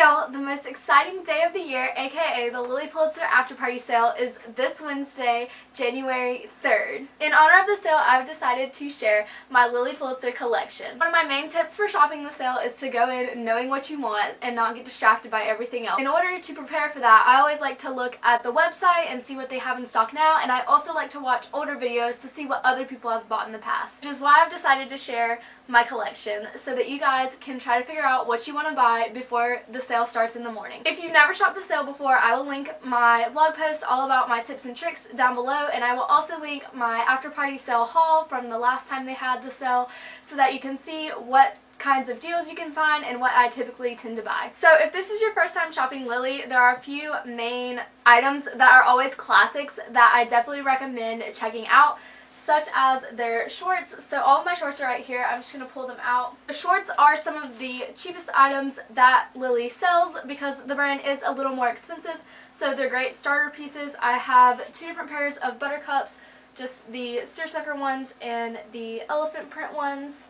sale, the most exciting day of the year, aka the Lilly Pulitzer After Party Sale, is this Wednesday, January 3rd. In honor of the sale, I've decided to share my Lilly Pulitzer collection. One of my main tips for shopping the sale is to go in knowing what you want and not get distracted by everything else. In order to prepare for that, I always like to look at the website and see what they have in stock now, and I also like to watch older videos to see what other people have bought in the past, which is why I've decided to share my collection so that you guys can try to figure out what you want to buy before the sale starts in the morning. If you've never shopped the sale before, I will link my vlog post all about my tips and tricks down below, and I will also link my after party sale haul from the last time they had the sale so that you can see what kinds of deals you can find and what I typically tend to buy. So if this is your first time shopping Lilly, there are a few main items that are always classics that I definitely recommend checking out, such as their shorts. So all of my shorts are right here. I'm just going to pull them out. The shorts are some of the cheapest items that Lilly sells because the brand is a little more expensive. So they're great starter pieces. I have two different pairs of Buttercups, just the seersucker ones and the elephant print ones.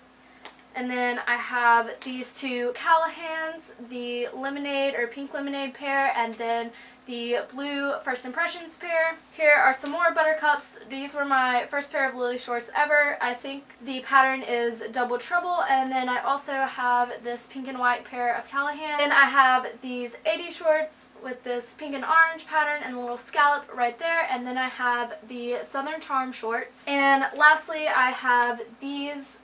And then I have these two Callahans, the lemonade or pink lemonade pair, and then the blue First Impressions pair. Here are some more Buttercups. These were my first pair of Lilly shorts ever. I think the pattern is Double Trouble, and then I also have this pink and white pair of Callahan. Then I have these 80 shorts with this pink and orange pattern and a little scallop right there, and then I have the Southern Charm shorts. And lastly, I have these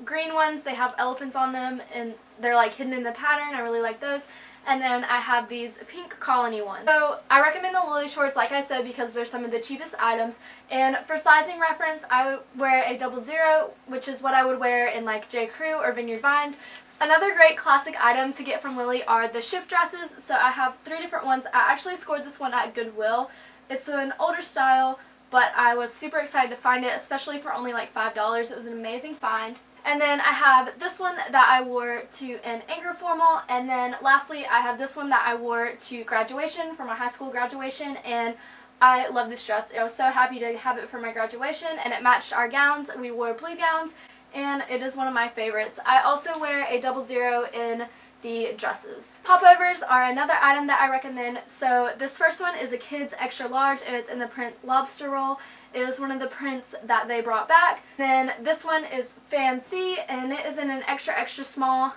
green ones. They have elephants on them and they're like hidden in the pattern. I really like those. And then I have these pink colony ones. So I recommend the Lilly shorts, like I said, because they're some of the cheapest items. And for sizing reference, I wear a 00, which is what I would wear in like J. Crew or Vineyard Vines. Another great classic item to get from Lilly are the shift dresses. So I have 3 different ones. I actually scored this one at Goodwill. It's an older style, but I was super excited to find it, especially for only like $5. It was an amazing find. And then I have this one that I wore to an Anchor formal, and then lastly I have this one that I wore to graduation, for my high school graduation, and I love this dress. I was so happy to have it for my graduation, and it matched our gowns. We wore blue gowns, and it is one of my favorites. I also wear a 00 in the dresses. Popovers are another item that I recommend. So this first one is a kid's extra large, and it's in the print lobster roll. It is one of the prints that they brought back. Then this one is fancy, and it is in an extra small.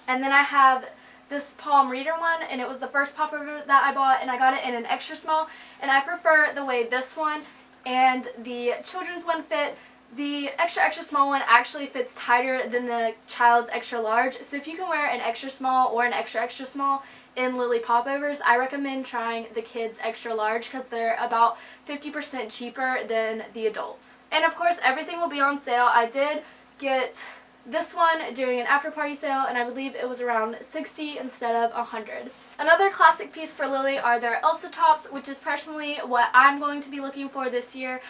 And then I have this palm reader one, and it was the first popover that I bought, and I got it in an extra small. And I prefer the way this one and the children's one fit. The extra small one actually fits tighter than the child's extra large. So if you can wear an extra small or an extra small in Lilly popovers, I recommend trying the kids extra large because they're about 50% cheaper than the adults. And of course, everything will be on sale. I did get this one during an after party sale, and I believe it was around $60 instead of $100. Another classic piece for Lilly are their Elsa tops, which is personally what I'm going to be looking for this year.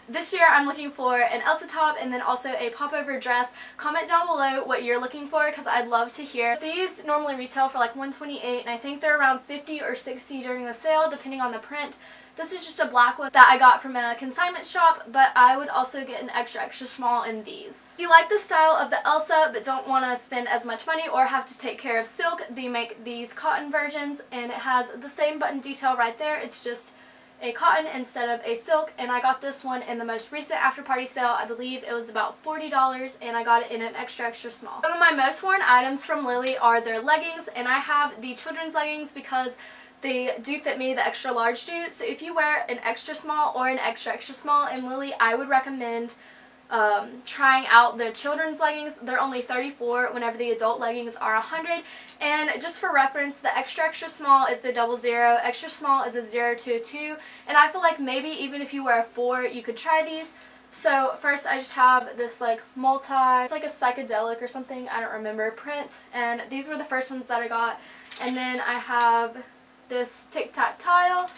This year I'm looking for an Elsa top and then also a popover dress. Comment down below what you're looking for because I'd love to hear. These normally retail for like $128, and I think they're around $50 or $60 during the sale depending on the print. This is just a black one that I got from a consignment shop, but I would also get an extra small in these. If you like the style of the Elsa but don't want to spend as much money or have to take care of silk, they make these cotton versions, and it has the same button detail right there. It's just a cotton instead of a silk, and I got this one in the most recent after party sale. I believe it was about $40, and I got it in an extra small. One of my most worn items from Lilly are their leggings, and I have the children's leggings because they do fit me, the extra large do. So if you wear an extra small or an extra small in Lilly, I would recommend trying out their children's leggings. They're only $34 whenever the adult leggings are $100. And just for reference, the extra small is the 00, extra small is a 0 to a 2, and I feel like maybe even if you wear a 4, you could try these. So first I just have this like it's like a psychedelic or something, I don't remember, print, and these were the first ones that I got. And then I have this tic-tac-tile,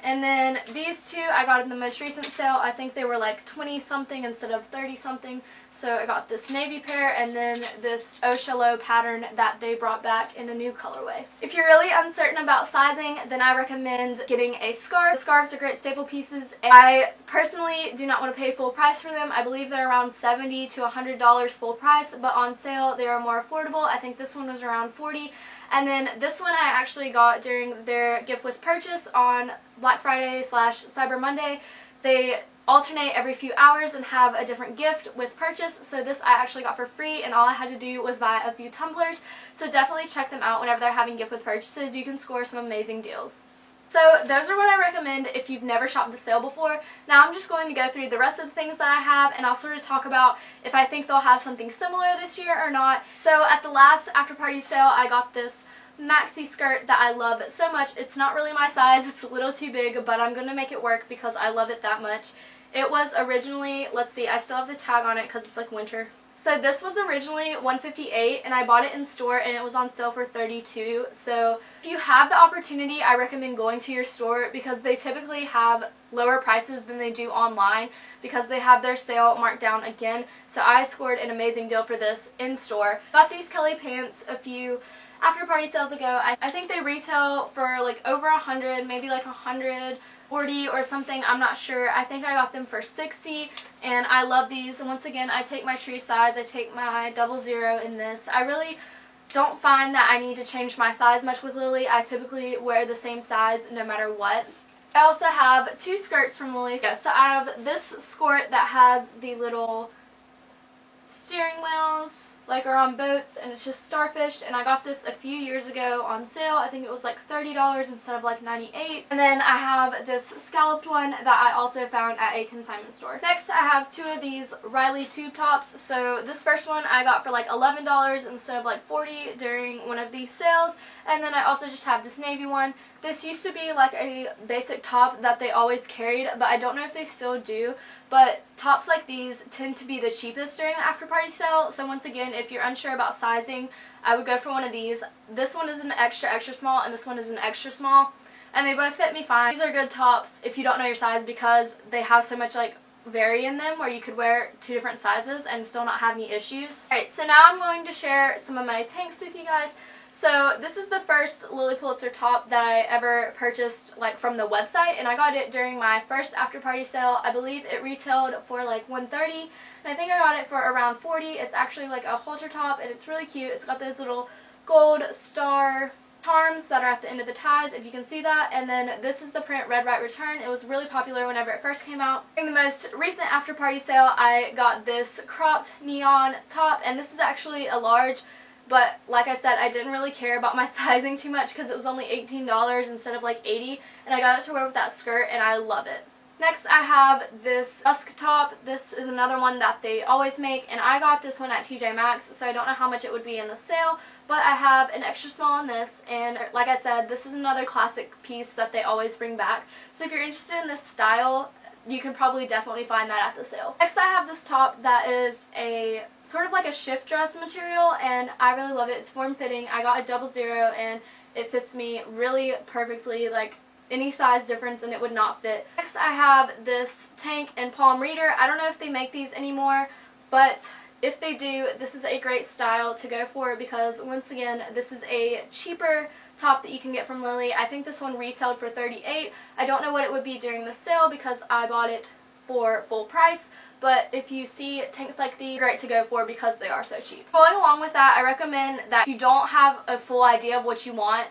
and then these two I got in the most recent sale. I think they were like 20 something instead of 30 something. So I got this navy pair and then this Oshelo pattern that they brought back in a new colorway. If you're really uncertain about sizing, then I recommend getting a scarf. The scarves are great staple pieces. I personally do not want to pay full price for them. I believe they're around $70 to $100 full price, but on sale they are more affordable. I think this one was around $40. And then this one I actually got during their gift with purchase on Black Friday / Cyber Monday. They alternate every few hours and have a different gift with purchase, so this I actually got for free, and all I had to do was buy a few tumblers. So definitely check them out whenever they're having gift with purchases. You can score some amazing deals. So those are what I recommend if you've never shopped the sale before. Now I'm just going to go through the rest of the things that I have, and I'll sort of talk about if I think they'll have something similar this year or not. So at the last after party sale, I got this maxi skirt that I love so much. It's not really my size, it's a little too big, but I'm going to make it work because I love it that much. It was originally, let's see, I still have the tag on it because it's like winter. So this was originally $158, and I bought it in store and it was on sale for $32. So if you have the opportunity, I recommend going to your store because they typically have lower prices than they do online because they have their sale marked down again. So I scored an amazing deal for this in store. Got these Kelly pants a few after party sales ago. I think they retail for like over $100, maybe like $140 or something, I'm not sure. I think I got them for $60, and I love these. Once again, I take my true size, I take my 00 in this. I really don't find that I need to change my size much with Lily. I typically wear the same size no matter what. I also have two skirts from Lily. Yeah, so I have this skirt that has the little steering wheels like are on boats, and it's just starfished, and I got this a few years ago on sale. I think it was like $30 instead of like $98. And then I have this scalloped one that I also found at a consignment store. Next I have two of these Riley tube tops. So this first one I got for like $11 instead of like $40 during one of these sales. And then I also just have this navy one. This used to be like a basic top that they always carried, but I don't know if they still do. But tops like these tend to be the cheapest during the after party sale. So once again, if you're unsure about sizing, I would go for one of these. This one is an extra small, and this one is an extra small. And they both fit me fine. These are good tops if you don't know your size because they have so much like vary in them where you could wear two different sizes and still not have any issues. Alright, so now I'm going to share some of my tanks with you guys. So this is the first Lily Pulitzer top that I ever purchased like from the website, and I got it during my first after party sale. I believe it retailed for like $130, and I think I got it for around $40. It's actually like a halter top, and it's really cute. It's got those little gold star charms that are at the end of the ties, if you can see that. And then this is the print Red Right Return. It was really popular whenever it first came out. During the most recent after party sale, I got this cropped neon top, and this is actually a large. But like I said, I didn't really care about my sizing too much because it was only $18 instead of like $80, and I got it to wear with that skirt, and I love it. Next I have this dusk top. This is another one that they always make, and I got this one at TJ Maxx, so I don't know how much it would be in the sale, but I have an extra small on this, and like I said, this is another classic piece that they always bring back. So if you're interested in this style, you can probably definitely find that at the sale. Next I have this top that is a sort of like a shift dress material, and I really love it. It's form-fitting. I got a 00, and it fits me really perfectly, like any size difference and it would not fit. Next I have this tank and palm reader. I don't know if they make these anymore, but if they do, this is a great style to go for because once again, this is a cheaper top that you can get from Lily. I think this one retailed for $38. I don't know what it would be during the sale because I bought it for full price, but if you see tanks like these, great to go for because they are so cheap. Going along with that, I recommend that if you don't have a full idea of what you want,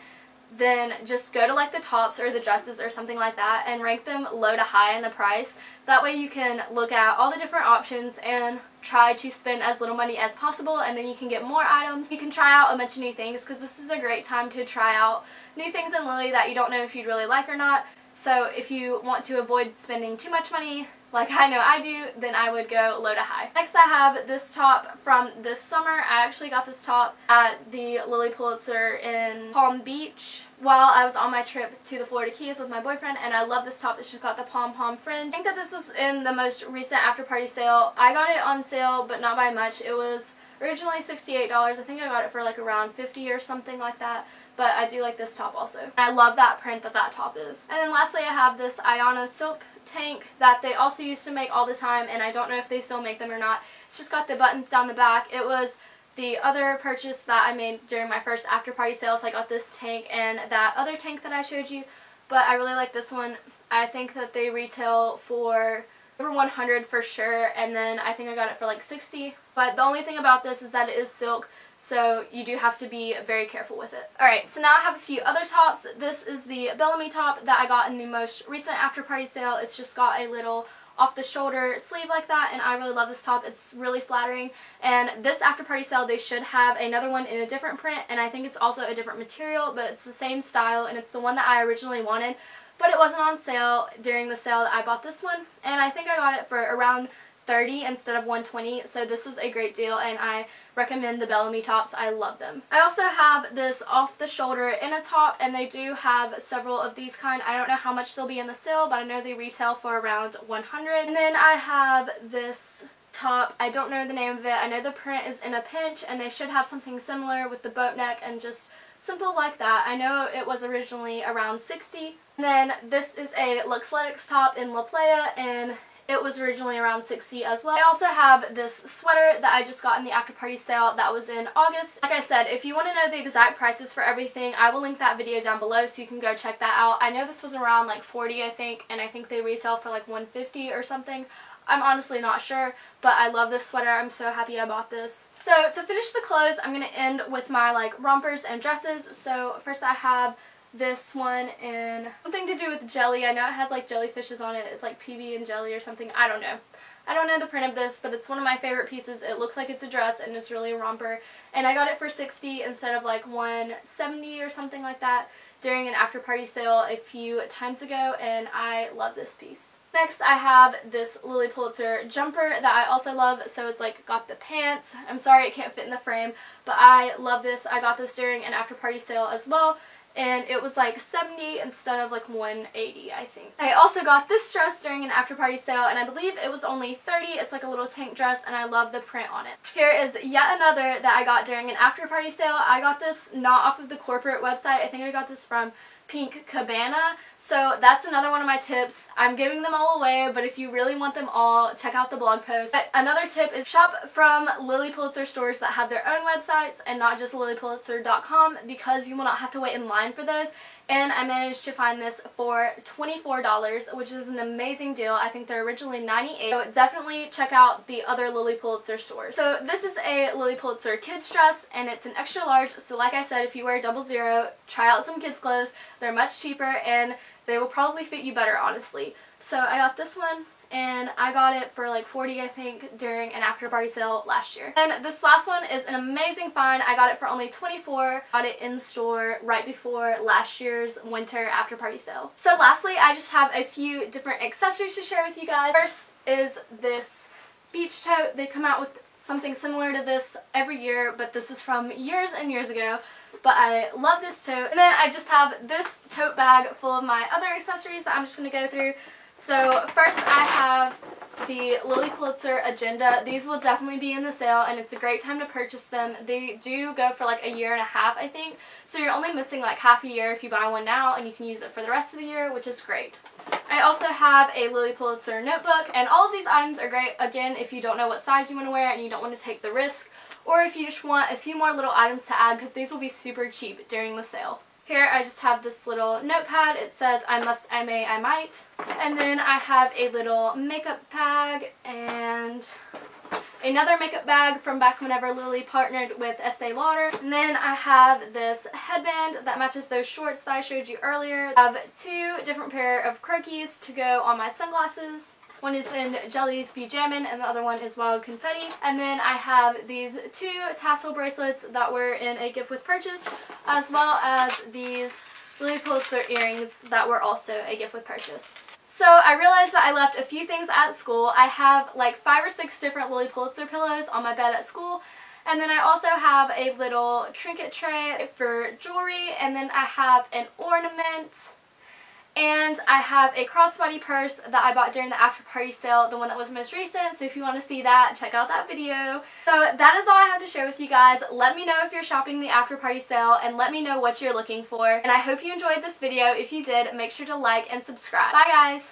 then just go to like the tops or the dresses or something like that and rank them low to high in the price. That way you can look at all the different options and try to spend as little money as possible, and then you can get more items. You can try out a bunch of new things because this is a great time to try out new things in Lily that you don't know if you'd really like or not. So if you want to avoid spending too much money, like I know I do, then I would go low to high. Next I have this top from this summer. I actually got this top at the Lily Pulitzer in Palm Beach while I was on my trip to the Florida Keys with my boyfriend, and I love this top. It's just got the pom-pom fringe. I think that this is in the most recent after party sale. I got it on sale, but not by much. It was originally $68. I think I got it for like around $50 or something like that. But I do like this top also. I love that print that top is. And then lastly I have this Ayana silk tank that they also used to make all the time, and I don't know if they still make them or not. It's just got the buttons down the back. It was the other purchase that I made during my first after party sales. I got this tank and that other tank that I showed you, but I really like this one. I think that they retail for over $100 for sure, and then I think I got it for like $60. But the only thing about this is that it is silk, so you do have to be very careful with it. Alright, so now I have a few other tops. This is the Bellamy top that I got in the most recent after party sale. It's just got a little off the shoulder sleeve like that, and I really love this top. It's really flattering, and this after party sale they should have another one in a different print, and I think it's also a different material, but it's the same style, and it's the one that I originally wanted, but it wasn't on sale during the sale that I bought this one, and I think I got it for around $30 instead of $120, so this was a great deal, and I recommend the Bellamy tops. I love them. I also have this off the shoulder inner top, and they do have several of these kind. I don't know how much they'll be in the sale, but I know they retail for around $100. And then I have this top. I don't know the name of it. I know the print is in a pinch, and they should have something similar with the boat neck and just simple like that. I know it was originally around $60. And then this is a Luxletics top in La Playa, and it was originally around $60 as well. I also have this sweater that I just got in the after party sale that was in August. Like I said, if you want to know the exact prices for everything, I will link that video down below so you can go check that out. I know this was around like $40 I think, and I think they retail for like $150 or something. I'm honestly not sure, but I love this sweater. I'm so happy I bought this. So to finish the clothes, I'm going to end with my like rompers and dresses. So first I have this one in something to do with jelly. I know it has like jellyfishes on it. It's like PB and jelly or something. I don't know. I don't know the print of this, but it's one of my favorite pieces. It looks like it's a dress, and it's really a romper. And I got it for $60 instead of like $170 or something like that during an after party sale a few times ago, and I love this piece. Next I have this Lilly Pulitzer jumper that I also love. So it's like got the pants. I'm sorry it can't fit in the frame, but I love this. I got this during an after party sale as well, and it was like $70 instead of like $180 I think. I also got this dress during an after party sale, and I believe it was only $30. It's like a little tank dress, and I love the print on it. Here is yet another that I got during an after party sale. I got this not off of the corporate website. I think I got this from Pink Cabana. So that's another one of my tips. I'm giving them all away, but if you really want them all, check out the blog post. But another tip is shop from Lilly Pulitzer stores that have their own websites and not just lilypulitzer.com, because you will not have to wait in line for those. And I managed to find this for $24, which is an amazing deal. I think they're originally $98. So definitely check out the other Lilly Pulitzer stores. So this is a Lilly Pulitzer kids dress, and it's an extra large. So like I said, if you wear 00, try out some kids clothes. They're much cheaper, and they will probably fit you better, honestly. So I got this one, and I got it for like $40 I think during an after party sale last year. And this last one is an amazing find. I got it for only $24. Got it in store right before last year's winter after party sale. So lastly, I just have a few different accessories to share with you guys. First is this beach tote. They come out with something similar to this every year, but this is from years and years ago. But I love this tote. And then I just have this tote bag full of my other accessories that I'm just going to go through. So first I have the Lilly Pulitzer Agenda. These will definitely be in the sale, and it's a great time to purchase them. They do go for like a year and a half I think, so you're only missing like half a year if you buy one now, and you can use it for the rest of the year, which is great. I also have a Lilly Pulitzer notebook, and all of these items are great, again, if you don't know what size you want to wear and you don't want to take the risk, or if you just want a few more little items to add, because these will be super cheap during the sale. Here I just have this little notepad. It says I must, I may, I might. And then I have a little makeup bag and another makeup bag from back whenever Lilly partnered with Estee Lauder. And then I have this headband that matches those shorts that I showed you earlier. I have two different pair of croquis to go on my sunglasses. One is in Jellies Be Jammin', and the other one is Wild Confetti. And then I have these two tassel bracelets that were in a gift with purchase, as well as these Lilly Pulitzer earrings that were also a gift with purchase. So I realized that I left a few things at school. I have like 5 or 6 different Lilly Pulitzer pillows on my bed at school. And then I also have a little trinket tray for jewelry, and then I have an ornament. And I have a crossbody purse that I bought during the after party sale, the one that was most recent, so if you want to see that, check out that video. So that is all I have to share with you guys. Let me know if you're shopping the after party sale, and let me know what you're looking for. And I hope you enjoyed this video. If you did, make sure to like and subscribe. Bye guys!